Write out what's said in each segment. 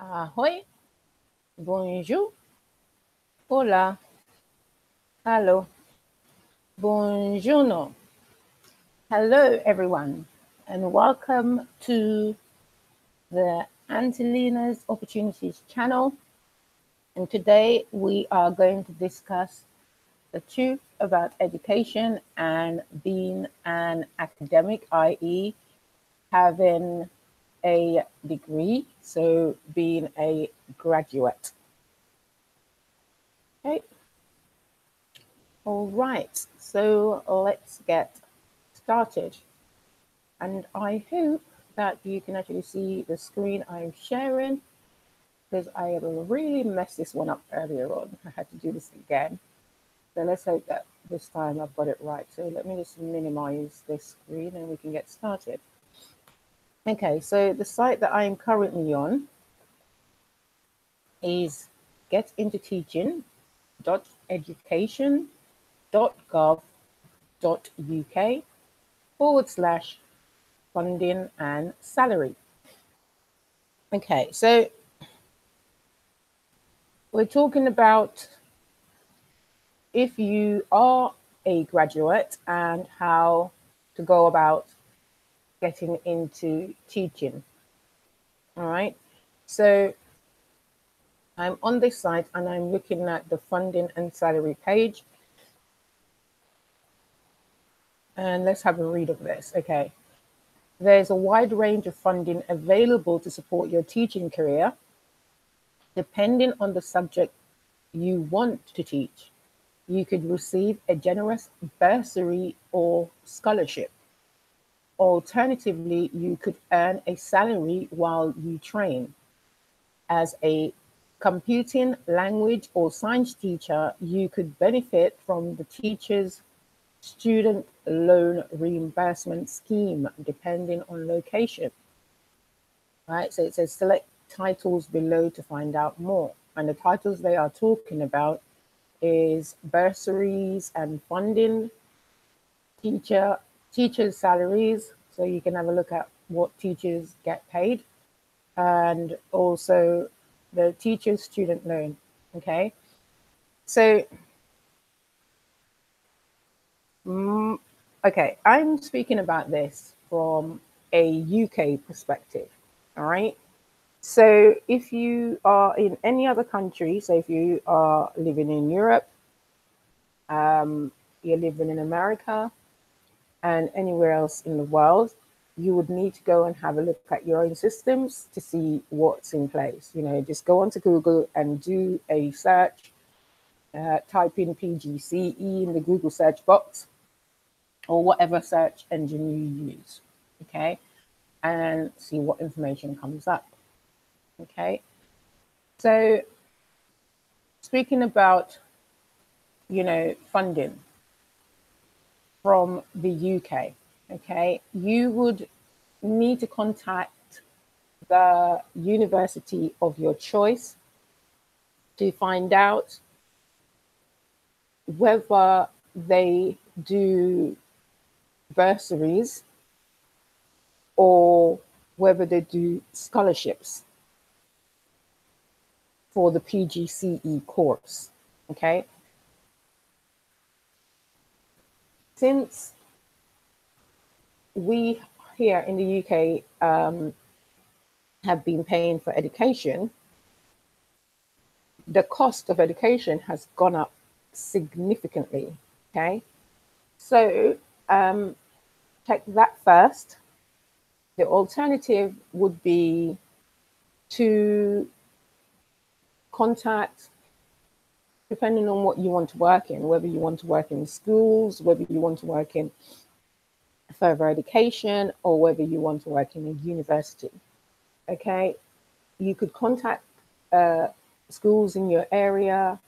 Ahoy, bonjour, hola, hello, buongiorno. Hello, everyone, and welcome to the Angelina's Opportunities channel. And today we are going to discuss the truth about education and being an academic, i.e., having a degree, so being a graduate. Okay. All right, so let's get started. And I hope that you can actually see the screen I'm sharing, because I really messed this one up earlier on. I had to do this again. So let's hope that this time I've got it right. So let me just minimize this screen and we can get started. Okay, so the site that I'm currently on is getintoteaching.education.gov.uk/funding and salary. Okay, so we're talking about if you are a graduate and how to go about getting into teaching. All right, so I'm on this site and I'm looking at the funding and salary page. And let's have a read of this. Okay. There's a wide range of funding available to support your teaching career, depending on the subject you want to teach. You could receive a generous bursary or scholarship. Alternatively, you could earn a salary while you train. As a computing, language, or science teacher, you could benefit from the teacher's student loan reimbursement scheme, depending on location. Right, so it says select titles below to find out more. And the titles they are talking about is bursaries and funding, teachers' salaries. So you can have a look at what teachers get paid, and also the teacher's student loan. Okay, so okay, I'm speaking about this from a UK perspective. All right. So if you are in any other country, so if you are living in Europe, you're living in America, and anywhere else in the world, you would need to go and have a look at your own systems to see what's in place. You know, just go onto Google and do a search, type in PGCE in the Google search box or whatever search engine you use, okay, and see what information comes up, okay. So speaking about, you know, funding from the UK, okay, you would need to contact the university of your choice to find out whether they do bursaries or whether they do scholarships for the PGCE course, okay? Since we here in the UK have been paying for education, the cost of education has gone up significantly, okay? So check that first. The alternative would be to contact, depending on what you want to work in, whether you want to work in schools, whether you want to work in further education, or whether you want to work in a university. Okay, you could contact schools in your area,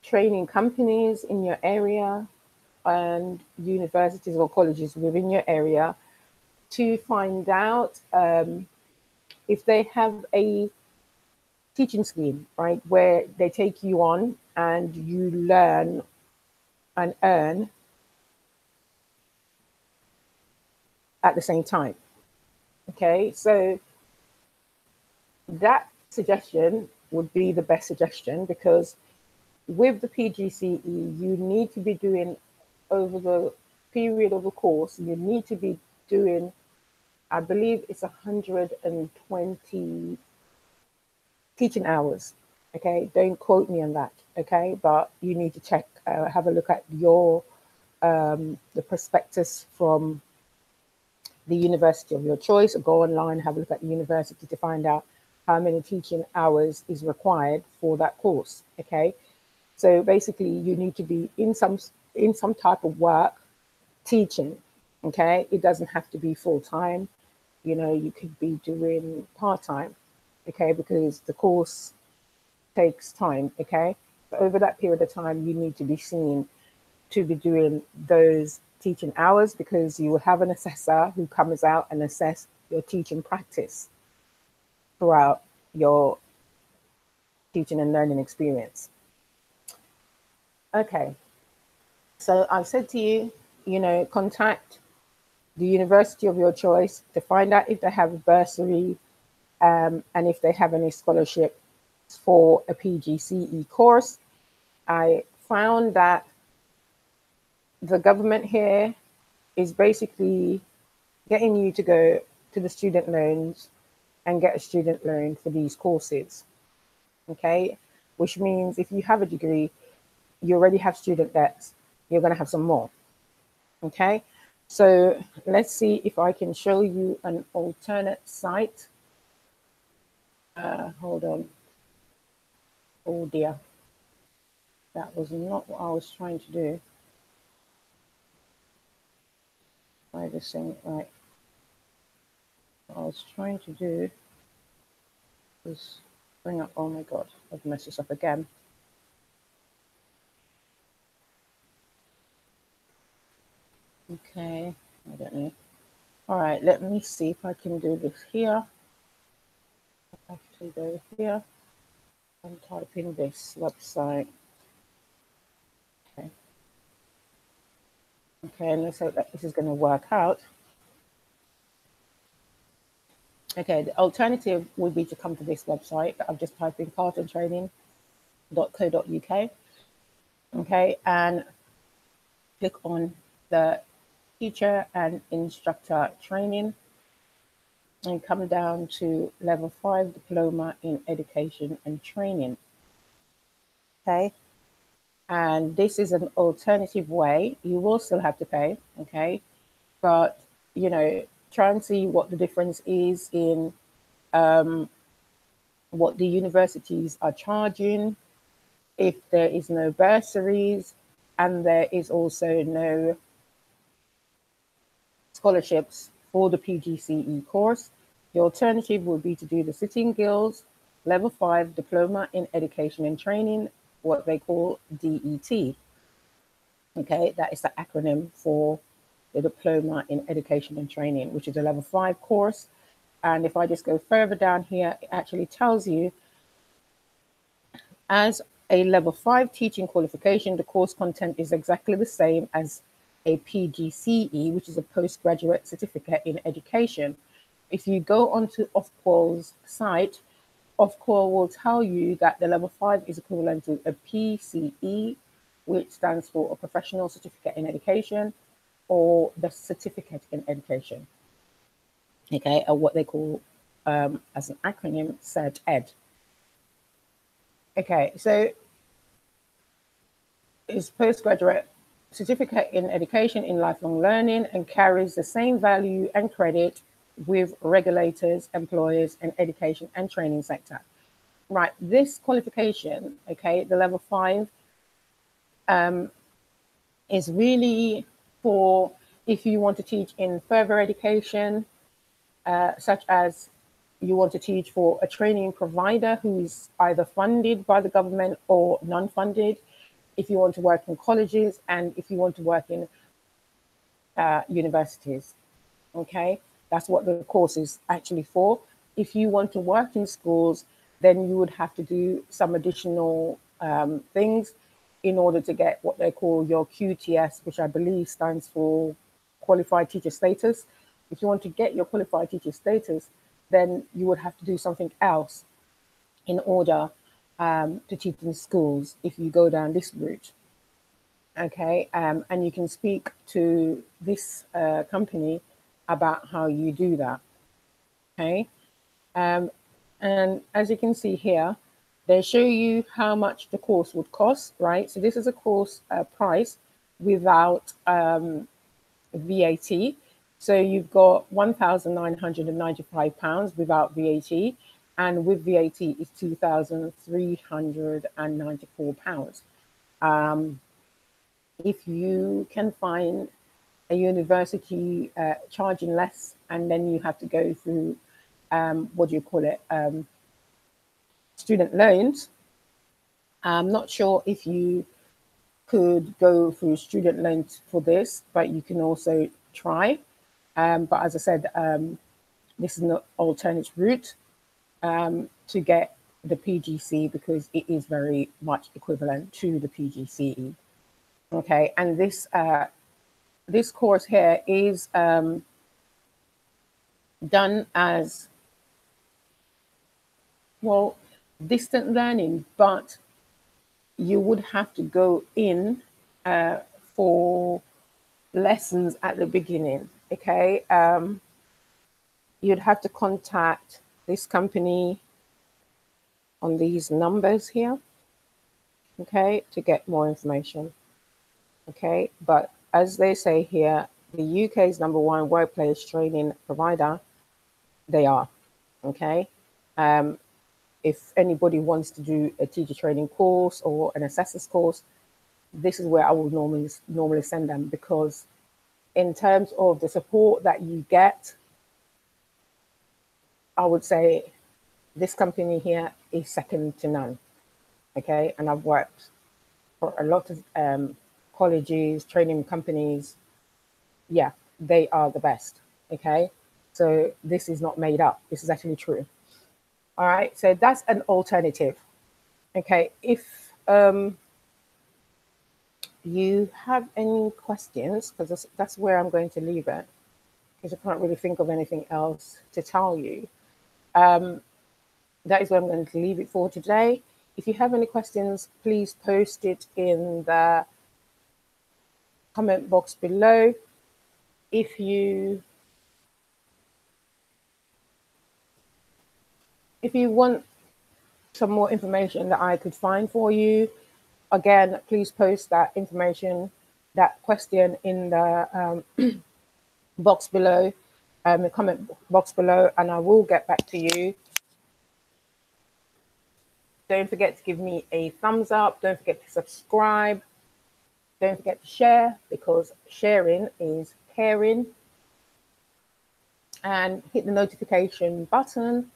training companies in your area, and universities or colleges within your area to find out if they have a teaching scheme, right, where they take you on and you learn and earn at the same time. Okay, so that suggestion would be the best suggestion, because with the PGCE, you need to be doing, over the period of the course, you need to be doing, I believe it's 120 teaching hours. Okay, don't quote me on that. Okay, but you need to check, have a look at your the prospectus from the university of your choice, or go online, have a look at the university to find out how many teaching hours is required for that course. Okay, so basically you need to be in some type of work teaching. Okay, it doesn't have to be full time. You know, you could be doing part time. Okay, because the course takes time. Okay, so over that period of time, you need to be seen to be doing those teaching hours, because you will have an assessor who comes out and assess your teaching practice throughout your teaching and learning experience. Okay, so I've said to you, you know, contact the university of your choice to find out if they have a bursary, and if they have any scholarship for a PGCE course. I found that the government here is basically getting you to go to the student loans and get a student loan for these courses. Okay, which means if you have a degree, you already have student debts, you're going to have some more. Okay, so let's see if I can show you an alternate site. Hold on. Oh dear, that was not what I was trying to do. Try this thing right. What I was trying to do was bring up, oh my god, I've messed this up again. Okay, I don't know. All right, let me see if I can do this here. I have to go here and type in this website. Okay. Okay, and let's hope that this is going to work out. Okay, the alternative would be to come to this website that I've just typed in, carltontraining.co.uk. Okay, and click on the teacher and instructor training and come down to level 5 diploma in education and training. Okay, and this is an alternative way. You will still have to pay, okay, but you know, try and see what the difference is in what the universities are charging, if there is no bursaries, and there is also no scholarships for the PGCE course. The alternative would be to do the City and Guilds Level 5 Diploma in Education and Training, what they call DET. Okay, that is the acronym for the Diploma in Education and Training, which is a Level 5 course. And if I just go further down here, it actually tells you, as a Level 5 teaching qualification, the course content is exactly the same as a PGCE, which is a postgraduate certificate in education. If you go onto Ofqual's site, Ofqual will tell you that the Level 5 is equivalent to a PCE, which stands for a Professional Certificate in Education, or the Certificate in Education. Okay, or what they call, as an acronym, Cert Ed. Okay, so it's postgraduate certificate in education in lifelong learning and carries the same value and credit with regulators, employers, and education and training sector. Right, this qualification, okay, the Level 5, is really for if you want to teach in further education, such as you want to teach for a training provider who's either funded by the government or non-funded, if you want to work in colleges, and if you want to work in universities. Okay, that's what the course is actually for. If you want to work in schools, then you would have to do some additional things in order to get what they call your QTS, which I believe stands for Qualified Teacher Status. If you want to get your Qualified Teacher Status, then you would have to do something else in order to teach in schools if you go down this route. Okay, and you can speak to this company about how you do that. Okay, and as you can see here, they show you how much the course would cost, right? So this is a course price without VAT. So you've got £1,995 without VAT, and with VAT is £2,394. If you can find a university charging less, and then you have to go through what do you call it, student loans. I'm not sure if you could go through student loans for this, but you can also try. But as I said, this is an alternate route to get the PGC, because it is very much equivalent to the PGCE. Okay, and this course here is done as, well, distant learning, but you would have to go in for lessons at the beginning. Okay, you'd have to contact this company on these numbers here, okay, to get more information. Okay, but as they say here, the UK's #1 workplace training provider, they are. Okay, if anybody wants to do a teacher training course or an assessor's course, this is where I would normally send them, because in terms of the support that you get, I would say this company here is second to none. Okay, and I've worked for a lot of colleges, training companies. Yeah, they are the best. Okay, so this is not made up. This is actually true. All right, so that's an alternative. Okay, if you have any questions, because that's where I'm going to leave it, because I can't really think of anything else to tell you. That is where I'm going to leave it for today. If you have any questions, please post it in the comment box below. If you want some more information that I could find for you, again, please post that information, that question in the box below, the comment box below, and I will get back to you. Don't forget to give me a thumbs up. Don't forget to subscribe. Don't forget to share, because sharing is caring. And hit the notification button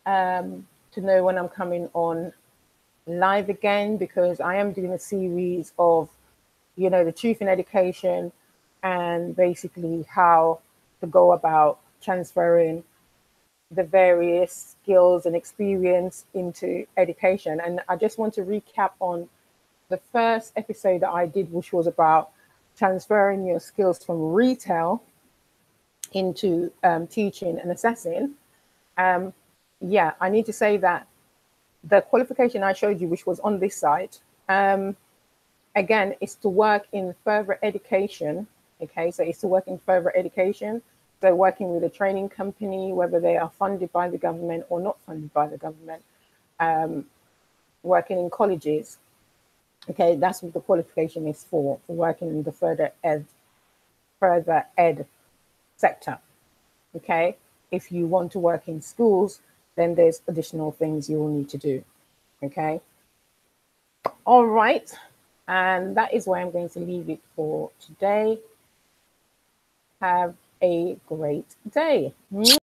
to know when I'm coming on live again, because I am doing a series of, the truth in education, and basically how to go about transferring the various skills and experience into education. And I just want to recap on the first episode that I did, which was about transferring your skills from retail into teaching and assessing. Yeah, I need to say that the qualification I showed you, which was on this side, again, is to work in further education. Okay, so it's to work in further education. So working with a training company, whether they are funded by the government or not funded by the government, working in colleges. Okay, that's what the qualification is for working in the further ed sector. Okay, if you want to work in schools, then there's additional things you will need to do. Okay, all right, and that is where I'm going to leave it for today. Have a great day.